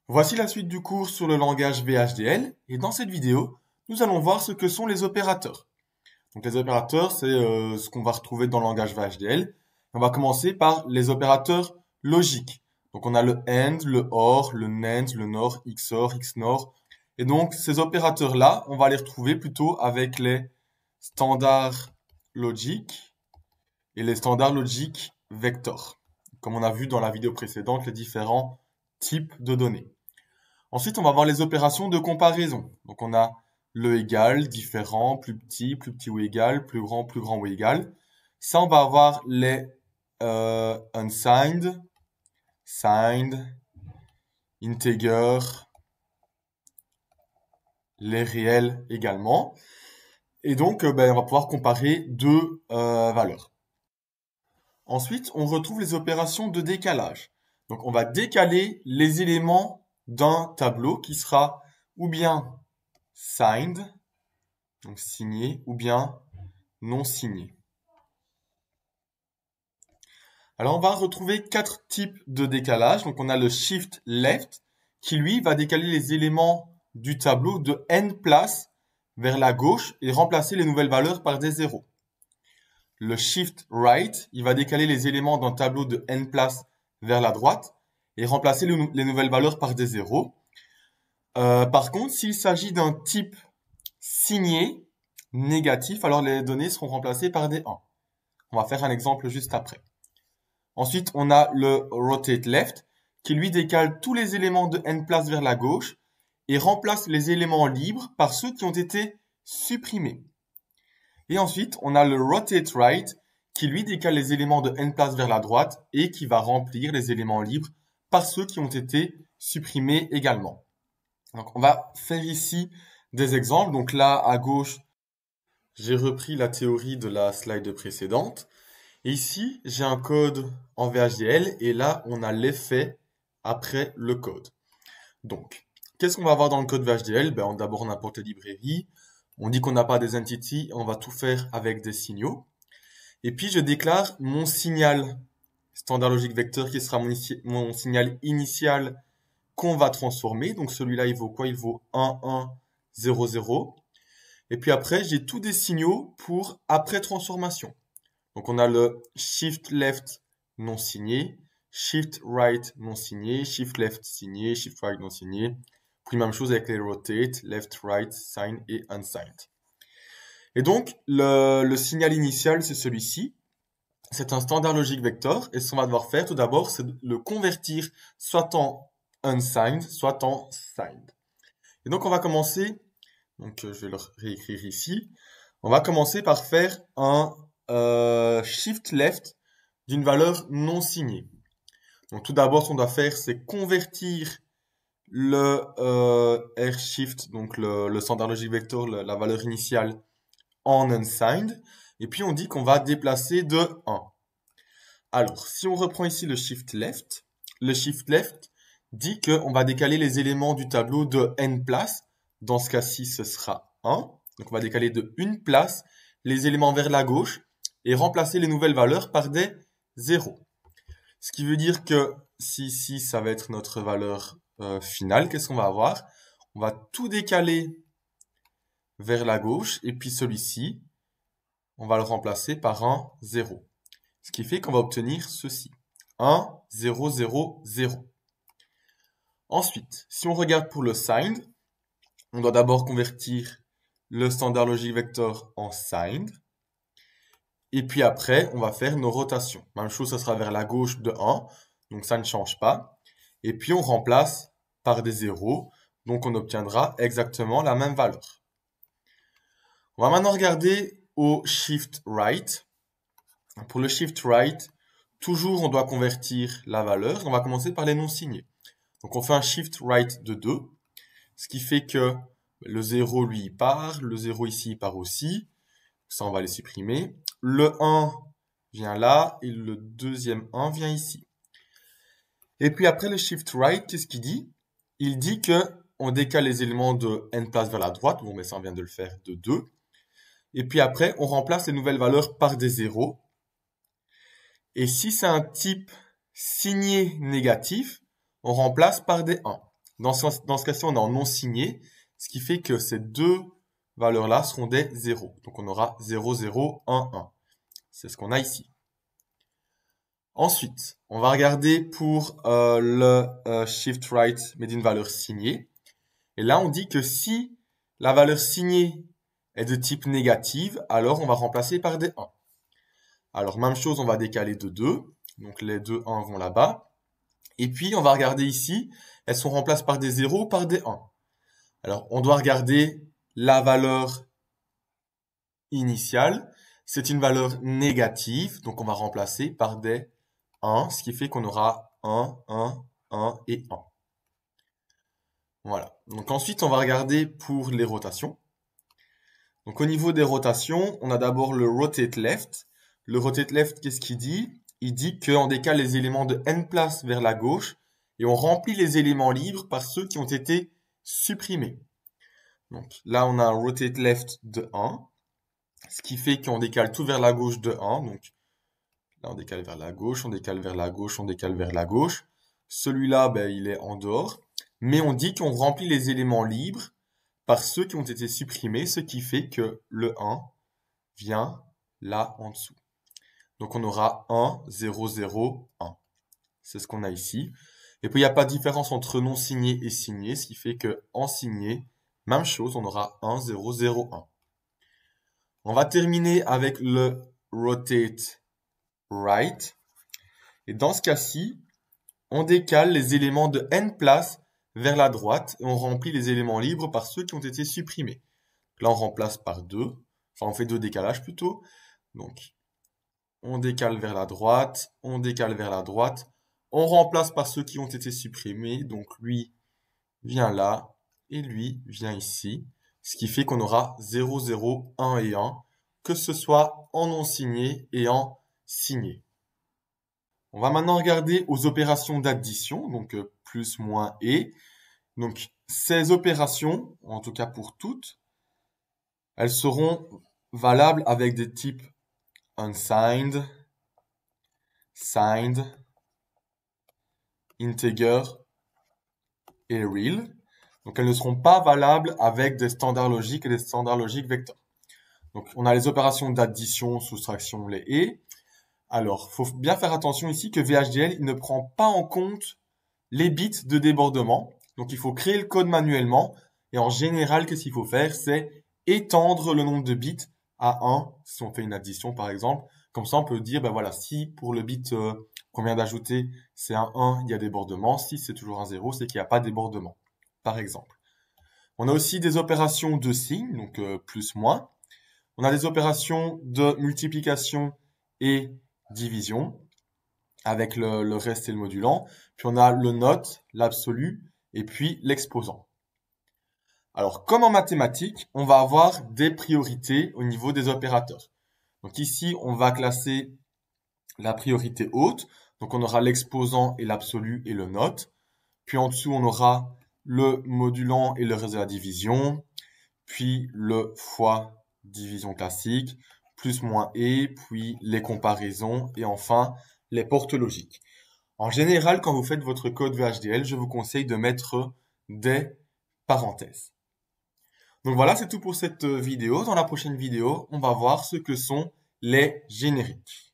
Voici la suite du cours sur le langage VHDL et dans cette vidéo, nous allons voir ce que sont les opérateurs. Donc les opérateurs, c'est ce qu'on va retrouver dans le langage VHDL. On va commencer par les opérateurs logiques. Donc on a le AND, le OR, le NAND, le NOR, XOR, XNOR. Et donc ces opérateurs-là, on va les retrouver plutôt avec les standards logiques et les standards logiques vecteurs. Comme on a vu dans la vidéo précédente, les différents types de données. Ensuite, on va voir les opérations de comparaison. Donc, on a le égal, différent, plus petit ou égal, plus grand ou égal. Ça, on va avoir les unsigned, signed, integer, les réels également. Et donc, on va pouvoir comparer deux valeurs. Ensuite, on retrouve les opérations de décalage. Donc, on va décaler les éléments d'un tableau qui sera ou bien signed, donc signé, ou bien non signé. Alors, on va retrouver quatre types de décalage. Donc, on a le shift left, qui lui va décaler les éléments du tableau de n places vers la gauche et remplacer les nouvelles valeurs par des zéros. Le shift right, il va décaler les éléments d'un tableau de n places vers la droite et remplacer les nouvelles valeurs par des zéros. Par contre, s'il s'agit d'un type signé négatif, alors les données seront remplacées par des 1. On va faire un exemple juste après. Ensuite, on a le rotate left qui lui décale tous les éléments de n places vers la gauche et remplace les éléments libres par ceux qui ont été supprimés. Et ensuite, on a le rotate right qui lui décale les éléments de n places vers la droite et qui va remplir les éléments libres par ceux qui ont été supprimés également. Donc, on va faire ici des exemples. Donc là, à gauche, j'ai repris la théorie de la slide précédente. Et ici, j'ai un code en VHDL et là, on a l'effet après le code. Donc, qu'est-ce qu'on va avoir dans le code VHDL? D'abord, on importe les librairies. On dit qu'on n'a pas des entities, on va tout faire avec des signaux. Et puis, je déclare mon signal standard logique vecteur qui sera mon signal initial qu'on va transformer. Donc, celui-là, il vaut quoi? Il vaut 1, 1, 0, 0. Et puis après, j'ai tous des signaux pour après transformation. Donc, on a le shift left non signé, shift right non signé, shift left signé, shift right non signé. Puis même chose avec les rotate, left, right, sign et unsigned. Et donc, le signal initial, c'est celui-ci. C'est un standard logique vector. Et ce qu'on va devoir faire tout d'abord, c'est de le convertir soit en unsigned, soit en signed. Et donc, on va commencer. Donc, je vais le réécrire ici. On va commencer par faire un shift left d'une valeur non signée. Donc, tout d'abord, ce qu'on doit faire, c'est convertir le R shift, donc le standard logique vector, la valeur initiale, en unsigned. Et puis, on dit qu'on va déplacer de 1. Alors, si on reprend ici le shift left dit qu'on va décaler les éléments du tableau de n places. Dans ce cas-ci, ce sera 1. Donc, on va décaler de 1 place les éléments vers la gauche et remplacer les nouvelles valeurs par des 0. Ce qui veut dire que si ici, ça va être notre valeur finale, qu'est-ce qu'on va avoir? On va tout décaler vers la gauche et puis celui-ci, on va le remplacer par un 0. Ce qui fait qu'on va obtenir ceci. 1, 0, 0, 0. Ensuite, si on regarde pour le signed, on doit d'abord convertir le standard logique vector en signed. Et puis après, on va faire nos rotations. Même chose, ça sera vers la gauche de 1. Donc ça ne change pas. Et puis on remplace par des 0. Donc on obtiendra exactement la même valeur. On va maintenant regarder au shift right. Pour le shift right, toujours on doit convertir la valeur. On va commencer par les non signés. Donc on fait un shift right de 2. Ce qui fait que le 0 lui il part. Le 0 ici il part aussi. Ça on va les supprimer. Le 1 vient là et le deuxième 1 vient ici. Et puis après le shift right, qu'est-ce qu'il dit? Il dit que on décale les éléments de n place vers la droite. Bon, mais ça on vient de le faire de 2. Et puis après, on remplace les nouvelles valeurs par des 0. Et si c'est un type signé négatif, on remplace par des 1. Dans ce cas-ci, on est en non signé, ce qui fait que ces deux valeurs-là seront des 0. Donc on aura 0, 0, 1, 1. C'est ce qu'on a ici. Ensuite, on va regarder pour le shift right, mais d'une valeur signée. Et là, on dit que si la valeur signée est de type négative, alors on va remplacer par des 1. Alors, même chose, on va décaler de 2. Donc, les deux 1 vont là-bas. Et puis, on va regarder ici, elles sont remplacées par des 0 ou par des 1. Alors, on doit regarder la valeur initiale. C'est une valeur négative, donc on va remplacer par des 1, ce qui fait qu'on aura 1, 1, 1 et 1. Voilà. Donc ensuite, on va regarder pour les rotations. Donc au niveau des rotations, on a d'abord le rotate left. Le rotate left, qu'est-ce qu'il dit? Il dit qu'on décale les éléments de n place vers la gauche et on remplit les éléments libres par ceux qui ont été supprimés. Donc là, on a un rotate left de 1, ce qui fait qu'on décale tout vers la gauche de 1. Donc là, on décale vers la gauche, on décale vers la gauche, on décale vers la gauche. Celui-là, ben, il est en dehors. Mais on dit qu'on remplit les éléments libres par ceux qui ont été supprimés, ce qui fait que le 1 vient là en dessous. Donc on aura 1, 0, 0, 1. C'est ce qu'on a ici. Et puis il n'y a pas de différence entre non signé et signé, ce qui fait que en signé, même chose, on aura 1, 0, 0, 1. On va terminer avec le rotate right. Et dans ce cas-ci, on décale les éléments de n place vers la droite et on remplit les éléments libres par ceux qui ont été supprimés. Là, on remplace par 2. Enfin, on fait 2 décalages plutôt. Donc, on décale vers la droite, on décale vers la droite. On remplace par ceux qui ont été supprimés. Donc, lui vient là et lui vient ici. Ce qui fait qu'on aura 0, 0, 1 et 1, que ce soit en non signé et en signé. On va maintenant regarder aux opérations d'addition, donc plus, moins et. Donc, ces opérations, en tout cas pour toutes, elles seront valables avec des types unsigned, signed, integer et real. Donc, elles ne seront pas valables avec des standards logiques et des standards logiques vecteurs. Donc, on a les opérations d'addition, soustraction, les et. Alors, faut bien faire attention ici que VHDL il ne prend pas en compte les bits de débordement. Donc, il faut créer le code manuellement. Et en général, qu'est-ce qu'il faut faire? C'est étendre le nombre de bits à 1, si on fait une addition par exemple. Comme ça, on peut dire, ben voilà, si pour le bit qu'on vient d'ajouter, c'est un 1, il y a débordement. Si c'est toujours un 0, c'est qu'il n'y a pas de débordement, par exemple. On a aussi des opérations de signe, donc plus, moins. On a des opérations de multiplication et division, avec le reste et le modulant. Puis on a le note, l'absolu, et puis l'exposant. Alors, comme en mathématiques, on va avoir des priorités au niveau des opérateurs. Donc ici, on va classer la priorité haute. Donc on aura l'exposant et l'absolu et le note. Puis en dessous, on aura le modulant et le reste de la division. Puis le fois division classique, plus, moins et, puis les comparaisons et enfin les portes logiques. En général, quand vous faites votre code VHDL, je vous conseille de mettre des parenthèses. Donc voilà, c'est tout pour cette vidéo. Dans la prochaine vidéo, on va voir ce que sont les génériques.